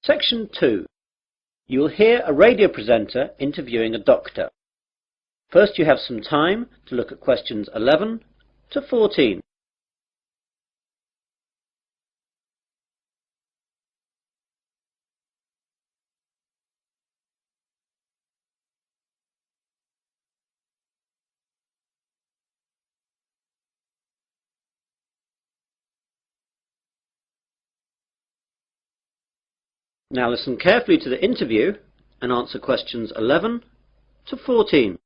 Section 2. You will hear a radio presenter interviewing a doctor. First you have some time to look at questions 11 to 14. Now listen carefully to the interview and answer questions 11 to 14.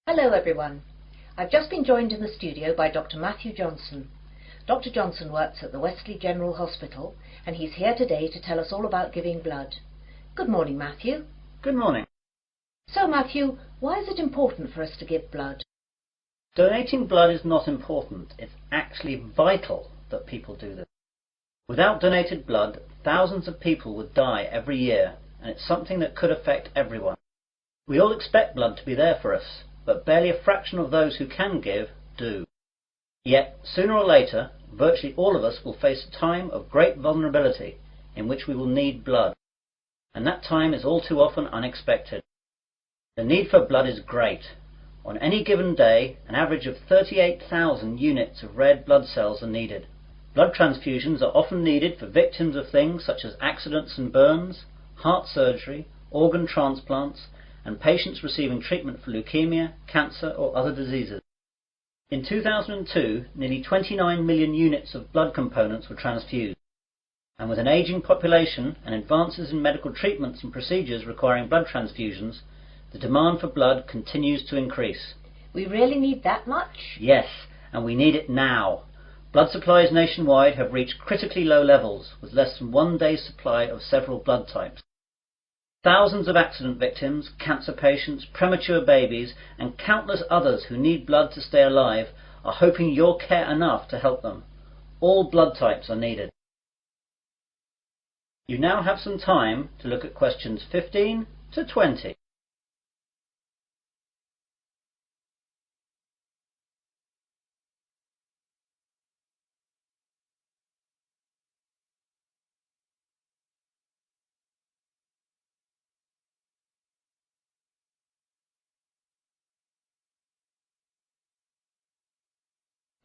Hello everyone. I've just been joined in the studio by Dr. Matthew Johnson. Dr. Johnson works at the Wesley General Hospital and he's here today to tell us all about giving blood. Good morning, Matthew. Good morning. So Matthew, why is it important for us to give blood? Donating blood is not important. It's actually vital that people do this. Without donated blood, thousands of people would die every year, and it's something that could affect everyone. We all expect blood to be there for us, but barely a fraction of those who can give do. Yet, sooner or later, virtually all of us will face a time of great vulnerability in which we will need blood, and that time is all too often unexpected. The need for blood is great. On any given day, an average of 38,000 units of red blood cells are needed. Blood transfusions are often needed for victims of things such as accidents and burns, heart surgery, organ transplants, and patients receiving treatment for leukemia, cancer or other diseases. In 2002, nearly 29 million units of blood components were transfused, and with an ageing population and advances in medical treatments and procedures requiring blood transfusions, the demand for blood continues to increase. We really need that much? Yes, and we need it now. Blood supplies nationwide have reached critically low levels, with less than 1 day's supply of several blood types. Thousands of accident victims, cancer patients, premature babies, and countless others who need blood to stay alive are hoping you'll care enough to help them. All blood types are needed. You now have some time to look at questions 15 to 20.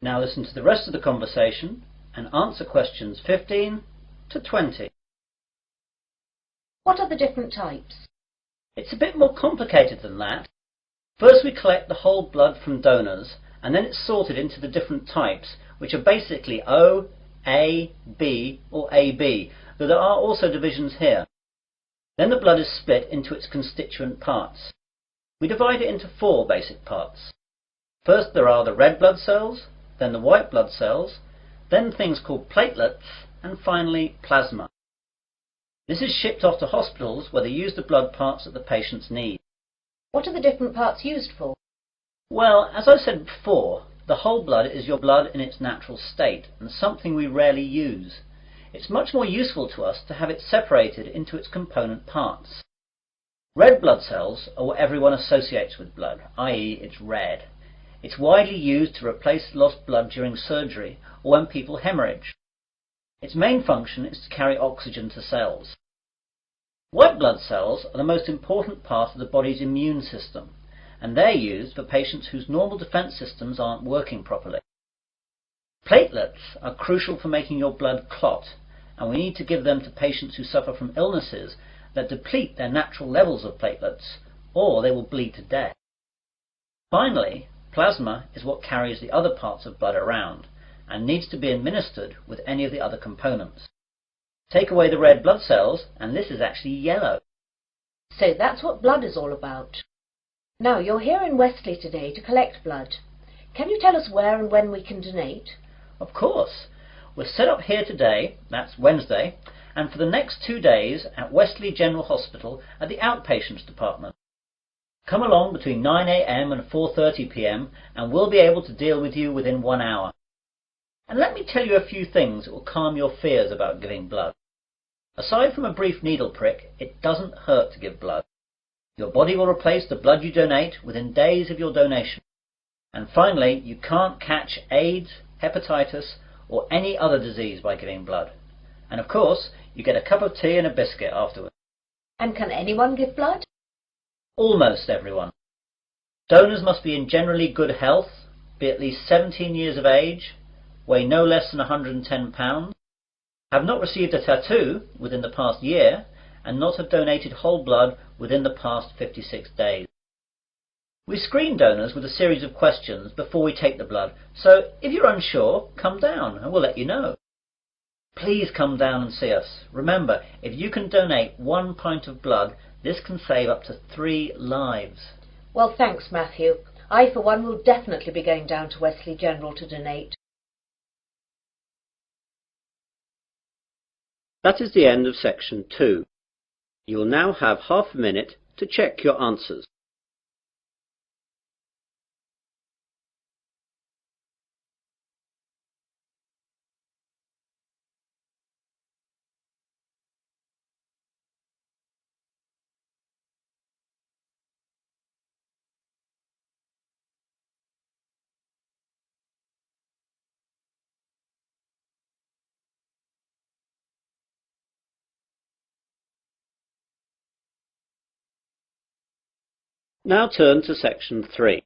Now listen to the rest of the conversation and answer questions 15 to 20. What are the different types? It's a bit more complicated than that. First we collect the whole blood from donors, and then it's sorted into the different types, which are basically O, A, B or AB, though there are also divisions here. Then the blood is split into its constituent parts. We divide it into 4 basic parts. First there are the red blood cells, then the white blood cells, then things called platelets, and finally plasma. This is shipped off to hospitals where they use the blood parts that the patients need. What are the different parts used for? Well, as I said before, the whole blood is your blood in its natural state, and something we rarely use. It's much more useful to us to have it separated into its component parts. Red blood cells are what everyone associates with blood, i.e. it's red. It's widely used to replace lost blood during surgery or when people hemorrhage. Its main function is to carry oxygen to cells. White blood cells are the most important part of the body's immune system, and they're used for patients whose normal defense systems aren't working properly. Platelets are crucial for making your blood clot, and we need to give them to patients who suffer from illnesses that deplete their natural levels of platelets, or they will bleed to death. Finally, plasma is what carries the other parts of blood around and needs to be administered with any of the other components. Take away the red blood cells and this is actually yellow. So that's what blood is all about. Now you're here in Wesley today to collect blood. Can you tell us where and when we can donate? Of course. We're set up here today, that's Wednesday, and for the next 2 days at Wesley General Hospital at the outpatients department. Come along between 9 a.m. and 4:30 p.m. and we'll be able to deal with you within 1 hour. And let me tell you a few things that will calm your fears about giving blood. Aside from a brief needle prick, it doesn't hurt to give blood. Your body will replace the blood you donate within days of your donation. And finally, you can't catch AIDS, hepatitis, or any other disease by giving blood. And of course, you get a cup of tea and a biscuit afterwards. And can anyone give blood? Almost everyone. Donors must be in generally good health, be at least 17 years of age, weigh no less than 110 pounds, have not received a tattoo within the past year, and not have donated whole blood within the past 56 days. We screen donors with a series of questions before we take the blood, so if you're unsure, come down and we'll let you know. Please come down and see us. Remember, if you can donate 1 pint of blood, this can save up to 3 lives. Well, thanks, Matthew. I, for one, will definitely be going down to Wesley General to donate. That is the end of section 2. You will now have half a minute to check your answers. Now turn to section 3.